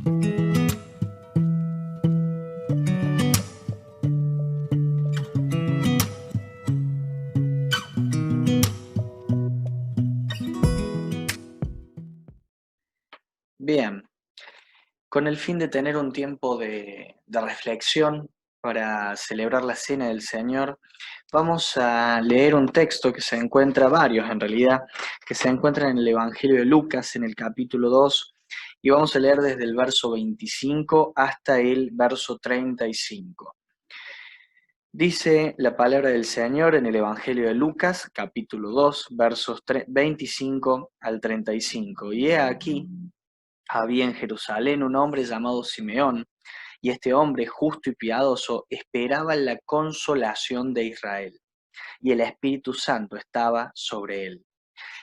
Bien, con el fin de tener un tiempo de reflexión para celebrar la Cena del Señor, vamos a leer un texto que se encuentra, varios en realidad, que se encuentran en el Evangelio de Lucas, en el capítulo 2, y vamos a leer desde el verso 25 hasta el verso 35. Dice la palabra del Señor en el Evangelio de Lucas, capítulo 2, versos 25 al 35. Y he aquí, había en Jerusalén un hombre llamado Simeón, y este hombre justo y piadoso esperaba la consolación de Israel, y el Espíritu Santo estaba sobre él.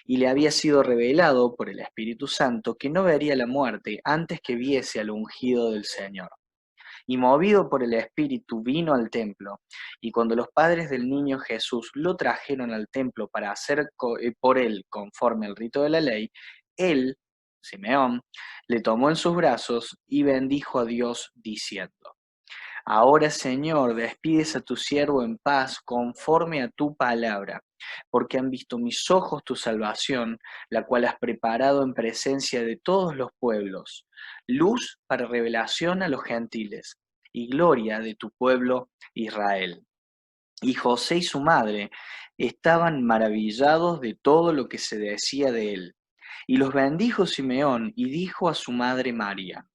Y le había sido revelado por el Espíritu Santo que no vería la muerte antes que viese al ungido del Señor. Y movido por el Espíritu vino al templo, y cuando los padres del niño Jesús lo trajeron al templo para hacer por él conforme al rito de la ley, él, Simeón, le tomó en sus brazos y bendijo a Dios diciendo: Ahora, Señor, despides a tu siervo en paz conforme a tu palabra, porque han visto mis ojos tu salvación, la cual has preparado en presencia de todos los pueblos, luz para revelación a los gentiles y gloria de tu pueblo Israel. Y José y su madre estaban maravillados de todo lo que se decía de él. Y los bendijo Simeón y dijo a su madre María: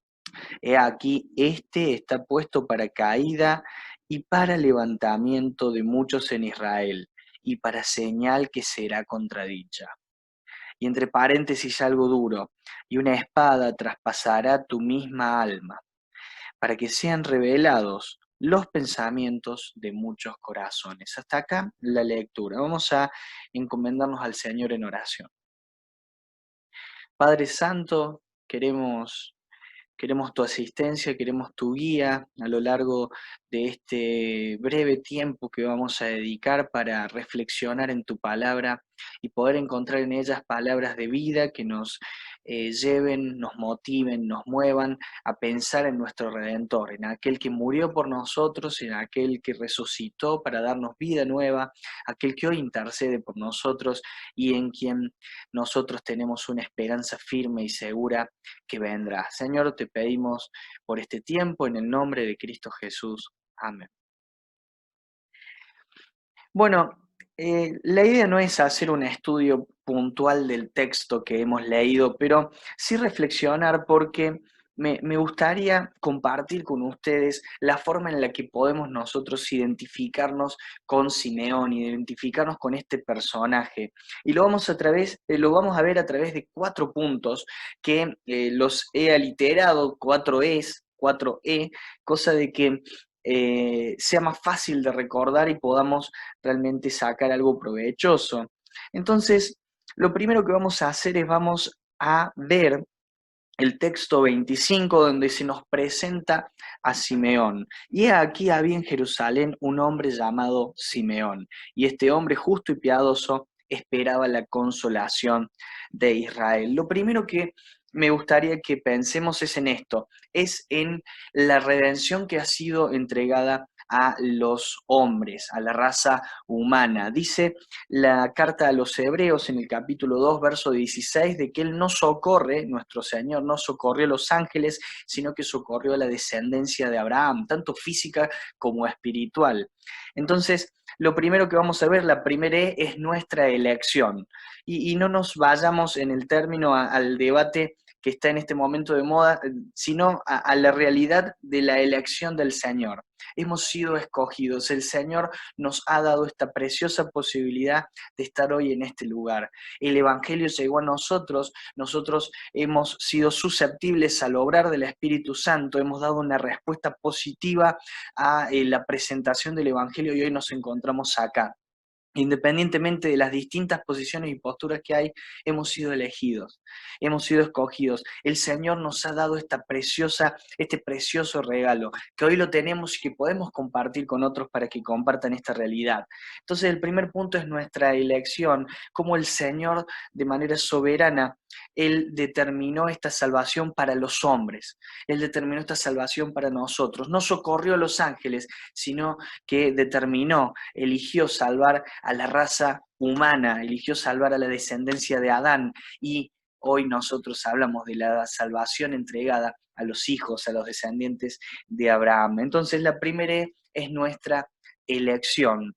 He aquí, este está puesto para caída y para levantamiento de muchos en Israel, y para señal que será contradicha. Y entre paréntesis algo duro, y una espada traspasará tu misma alma, para que sean revelados los pensamientos de muchos corazones. Hasta acá la lectura. Vamos a encomendarnos al Señor en oración. Padre Santo, queremos tu asistencia, queremos tu guía a lo largo de este breve tiempo que vamos a dedicar para reflexionar en tu palabra y poder encontrar en ellas palabras de vida que nos lleven, nos motiven, nos muevan a pensar en nuestro Redentor, en aquel que murió por nosotros, en aquel que resucitó para darnos vida nueva, aquel que hoy intercede por nosotros y en quien nosotros tenemos una esperanza firme y segura que vendrá. Señor, te pedimos por este tiempo en el nombre de Cristo Jesús. Amén. Bueno, la idea no es hacer un estudio puntual del texto que hemos leído, pero sí reflexionar porque me gustaría compartir con ustedes la forma en la que podemos nosotros identificarnos con Simeón, identificarnos con este personaje. Y lo vamos a ver a través de 4 puntos que los he aliterado, 4 4E, cosa de que sea más fácil de recordar y podamos realmente sacar algo provechoso. Entonces, lo primero que vamos a hacer es vamos a ver el texto 25 donde se nos presenta a Simeón. Y aquí había en Jerusalén un hombre llamado Simeón, y este hombre justo y piadoso esperaba la consolación de Israel. Lo primero que me gustaría que pensemos es en esto, es en la redención que ha sido entregada a los hombres, a la raza humana. Dice la carta a los Hebreos en el capítulo 2, verso 16, de que Él no socorre, nuestro Señor no socorrió a los ángeles, sino que socorrió a la descendencia de Abraham, tanto física como espiritual. Entonces, lo primero que vamos a ver, la primera es nuestra elección. Y no nos vayamos en el término al debate que está en este momento de moda, sino a la realidad de la elección del Señor. Hemos sido escogidos, el Señor nos ha dado esta preciosa posibilidad de estar hoy en este lugar. El Evangelio llegó a nosotros, nosotros hemos sido susceptibles al obrar del Espíritu Santo, hemos dado una respuesta positiva a la presentación del Evangelio y hoy nos encontramos acá. Independientemente de las distintas posiciones y posturas que hay, hemos sido elegidos, hemos sido escogidos. El Señor nos ha dado este precioso regalo, que hoy lo tenemos y que podemos compartir con otros para que compartan esta realidad. Entonces, el primer punto es nuestra elección, cómo el Señor, de manera soberana, Él determinó esta salvación para los hombres, Él determinó esta salvación para nosotros. No socorrió a los ángeles, sino que eligió salvar a la raza humana, eligió salvar a la descendencia de Adán, y hoy nosotros hablamos de la salvación entregada a los hijos, a los descendientes de Abraham. Entonces la primera es nuestra elección.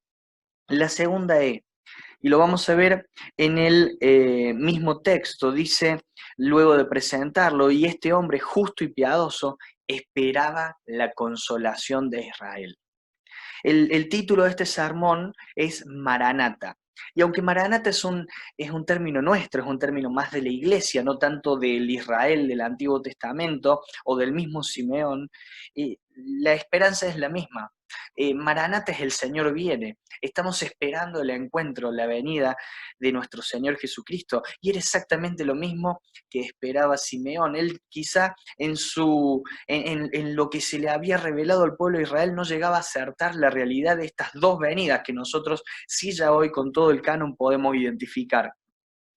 La segunda y lo vamos a ver en el mismo texto, dice, luego de presentarlo, y este hombre justo y piadoso esperaba la consolación de Israel. El título de este sermón es Maranata. Y aunque Maranata es un término nuestro, es un término más de la iglesia, no tanto del Israel del Antiguo Testamento o del mismo Simeón, la esperanza es la misma. Maranata es el Señor viene. Estamos esperando el encuentro, la venida de nuestro Señor Jesucristo. Y era exactamente lo mismo que esperaba Simeón. Él quizá en lo que se le había revelado al pueblo de Israel no llegaba a acertar la realidad de estas dos venidas que nosotros sí ya hoy con todo el canon podemos identificar.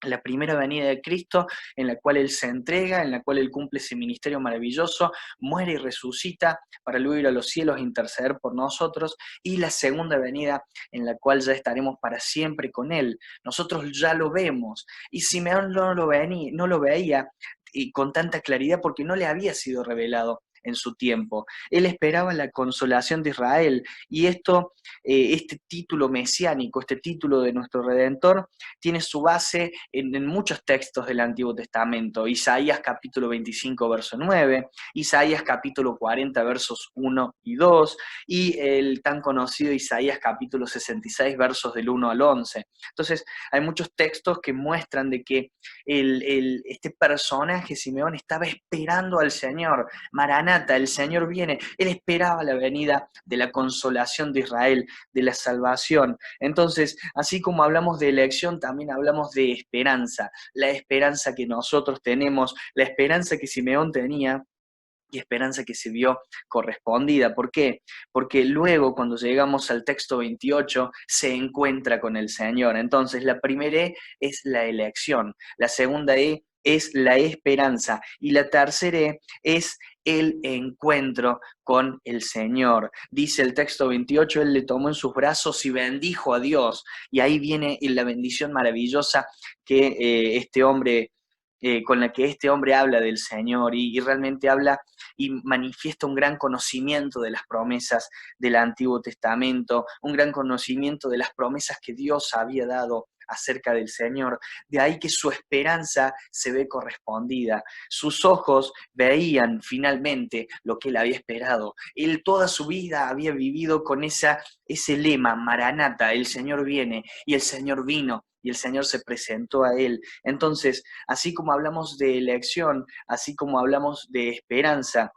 La primera venida de Cristo, en la cual Él se entrega, en la cual Él cumple ese ministerio maravilloso, muere y resucita para luego ir a los cielos e interceder por nosotros, y la segunda venida, en la cual ya estaremos para siempre con Él. Nosotros ya lo vemos, y Simeón no lo veía y con tanta claridad porque no le había sido revelado en su tiempo. Él esperaba la consolación de Israel, y este título mesiánico, este título de nuestro Redentor, tiene su base en muchos textos del Antiguo Testamento. Isaías capítulo 25, verso 9, Isaías capítulo 40, versos 1 y 2, y el tan conocido Isaías capítulo 66, versos del 1 al 11. Entonces, hay muchos textos que muestran de que este personaje, Simeón, estaba esperando al Señor. Maranata, el Señor viene. Él esperaba la venida de la consolación de Israel, de la salvación. Entonces, así como hablamos de elección, también hablamos de esperanza. La esperanza que nosotros tenemos, la esperanza que Simeón tenía, y esperanza que se vio correspondida. ¿Por qué? Porque luego, cuando llegamos al texto 28, se encuentra con el Señor. Entonces, la primera es la elección, la segunda es la esperanza, y la tercera es el encuentro con el Señor. Dice el texto 28, Él le tomó en sus brazos y bendijo a Dios, y ahí viene la bendición maravillosa que con la que este hombre habla del Señor, y realmente habla y manifiesta un gran conocimiento de las promesas del Antiguo Testamento, un gran conocimiento de las promesas que Dios había dado acerca del Señor. De ahí que su esperanza se ve correspondida. Sus ojos veían finalmente lo que él había esperado. Él toda su vida había vivido con ese lema, Maranata, el Señor viene, y el Señor vino, y el Señor se presentó a él. Entonces, así como hablamos de elección, así como hablamos de esperanza,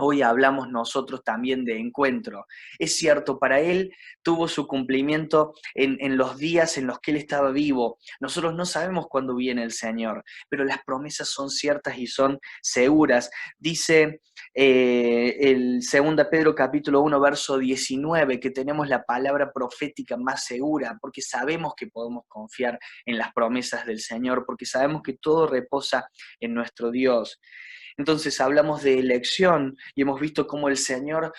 hoy hablamos nosotros también de encuentro. Es cierto, para él tuvo su cumplimiento en los días en los que él estaba vivo. Nosotros no sabemos cuándo viene el Señor, pero las promesas son ciertas y son seguras. Dice el 2 Pedro capítulo 1, verso 19, que tenemos la palabra profética más segura, porque sabemos que podemos confiar en las promesas del Señor, porque sabemos que todo reposa en nuestro Dios. Entonces hablamos de elección y hemos visto cómo el Señor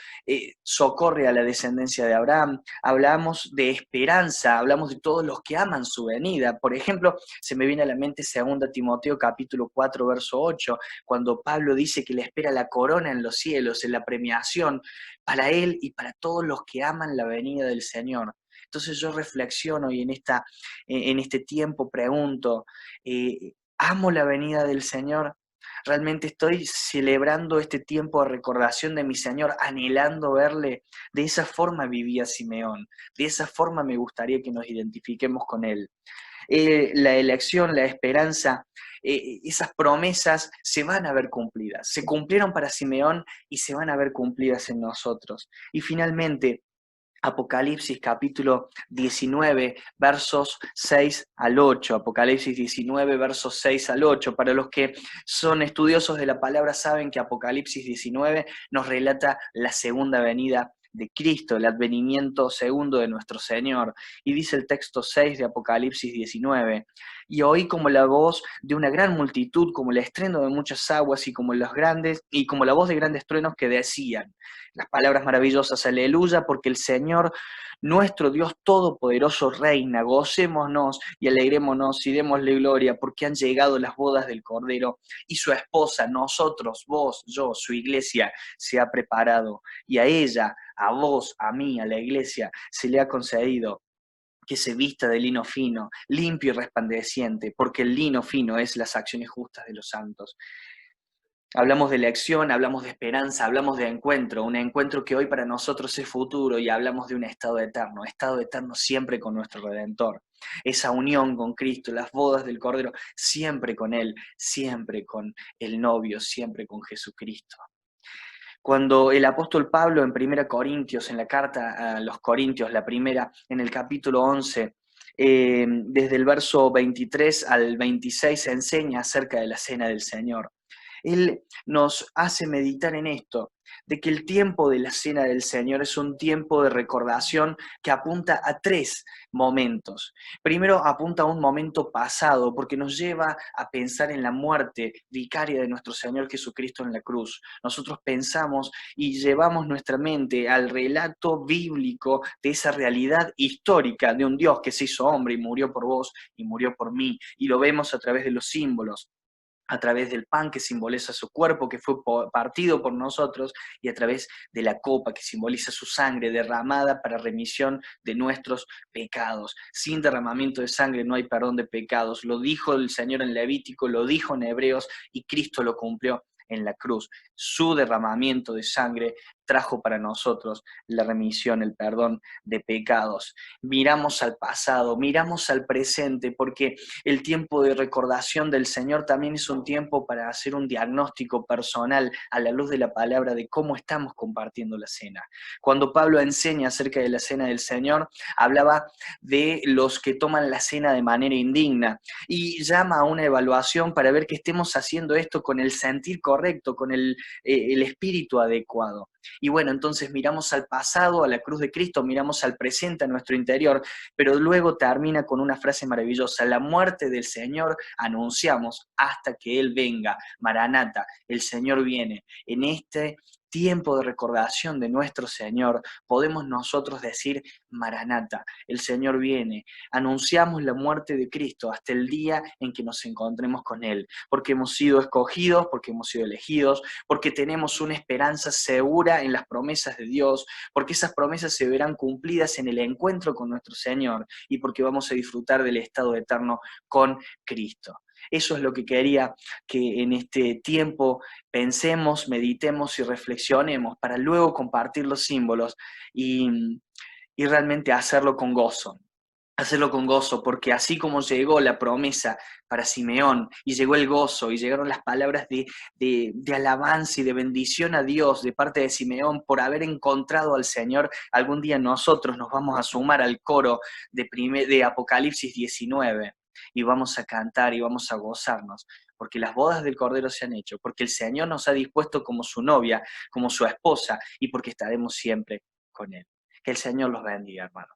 socorre a la descendencia de Abraham. Hablamos de esperanza, hablamos de todos los que aman su venida. Por ejemplo, se me viene a la mente 2 Timoteo capítulo 4, verso 8, cuando Pablo dice que le espera la corona en los cielos, en la premiación, para él y para todos los que aman la venida del Señor. Entonces yo reflexiono y en este tiempo pregunto, ¿amo la venida del Señor? Realmente estoy celebrando este tiempo de recordación de mi Señor, anhelando verle. De esa forma vivía Simeón, de esa forma me gustaría que nos identifiquemos con él. La elección, la esperanza, esas promesas se van a ver cumplidas. Se cumplieron para Simeón y se van a ver cumplidas en nosotros. Y finalmente, Apocalipsis capítulo 19, versos 6 al 8. Apocalipsis 19, versos 6 al 8. Para los que son estudiosos de la palabra saben que Apocalipsis 19 nos relata la segunda venida de Cristo, el advenimiento segundo de nuestro Señor. Y dice el texto 6 de Apocalipsis 19, y oí como la voz de una gran multitud, como el estruendo de muchas aguas y como la voz de grandes truenos que decían las palabras maravillosas, aleluya, porque el Señor, nuestro Dios Todopoderoso reina, gocémonos y alegrémonos y démosle gloria, porque han llegado las bodas del Cordero y su esposa, nosotros, vos, yo, su iglesia, se ha preparado y a ella, a vos, a mí, a la iglesia, se le ha concedido que se vista de lino fino, limpio y resplandeciente, porque el lino fino es las acciones justas de los santos. Hablamos de elección, hablamos de esperanza, hablamos de encuentro, un encuentro que hoy para nosotros es futuro y hablamos de un estado eterno siempre con nuestro Redentor. Esa unión con Cristo, las bodas del Cordero, siempre con Él, siempre con el novio, siempre con Jesucristo. Cuando el apóstol Pablo en 1 Corintios, en la carta a los Corintios, la primera, en el capítulo 11, desde el verso 23 al 26, enseña acerca de la cena del Señor. Él nos hace meditar en esto, de que el tiempo de la cena del Señor es un tiempo de recordación que apunta a tres momentos. Primero apunta a un momento pasado, porque nos lleva a pensar en la muerte vicaria de nuestro Señor Jesucristo en la cruz. Nosotros pensamos y llevamos nuestra mente al relato bíblico de esa realidad histórica de un Dios que se hizo hombre y murió por vos y murió por mí, y lo vemos a través de los símbolos, a través del pan que simboliza su cuerpo que fue partido por nosotros y a través de la copa que simboliza su sangre derramada para remisión de nuestros pecados. Sin derramamiento de sangre no hay perdón de pecados. Lo dijo el Señor en Levítico, lo dijo en Hebreos y Cristo lo cumplió en la cruz. Su derramamiento de sangre trajo para nosotros la remisión, el perdón de pecados. Miramos al pasado, miramos al presente, porque el tiempo de recordación del Señor también es un tiempo para hacer un diagnóstico personal a la luz de la palabra de cómo estamos compartiendo la cena. Cuando Pablo enseña acerca de la cena del Señor, hablaba de los que toman la cena de manera indigna y llama a una evaluación para ver que estemos haciendo esto con el sentir correcto, con el espíritu adecuado. Y bueno, entonces miramos al pasado, a la cruz de Cristo, miramos al presente, a nuestro interior, pero luego termina con una frase maravillosa: la muerte del Señor anunciamos hasta que Él venga. Maranata, el Señor viene. En este tiempo de recordación de nuestro Señor, podemos nosotros decir: Maranata, el Señor viene. Anunciamos la muerte de Cristo hasta el día en que nos encontremos con Él, porque hemos sido escogidos, porque hemos sido elegidos, porque tenemos una esperanza segura en las promesas de Dios, porque esas promesas se verán cumplidas en el encuentro con nuestro Señor y porque vamos a disfrutar del estado eterno con Cristo. Eso es lo que quería que en este tiempo pensemos, meditemos y reflexionemos para luego compartir los símbolos y realmente hacerlo con gozo. Hacerlo con gozo, porque así como llegó la promesa para Simeón, y llegó el gozo, y llegaron las palabras de alabanza y de bendición a Dios de parte de Simeón por haber encontrado al Señor, algún día nosotros nos vamos a sumar al coro de Apocalipsis 19, y vamos a cantar y vamos a gozarnos, porque las bodas del Cordero se han hecho, porque el Señor nos ha dispuesto como su novia, como su esposa, y porque estaremos siempre con Él. Que el Señor los bendiga, hermanos.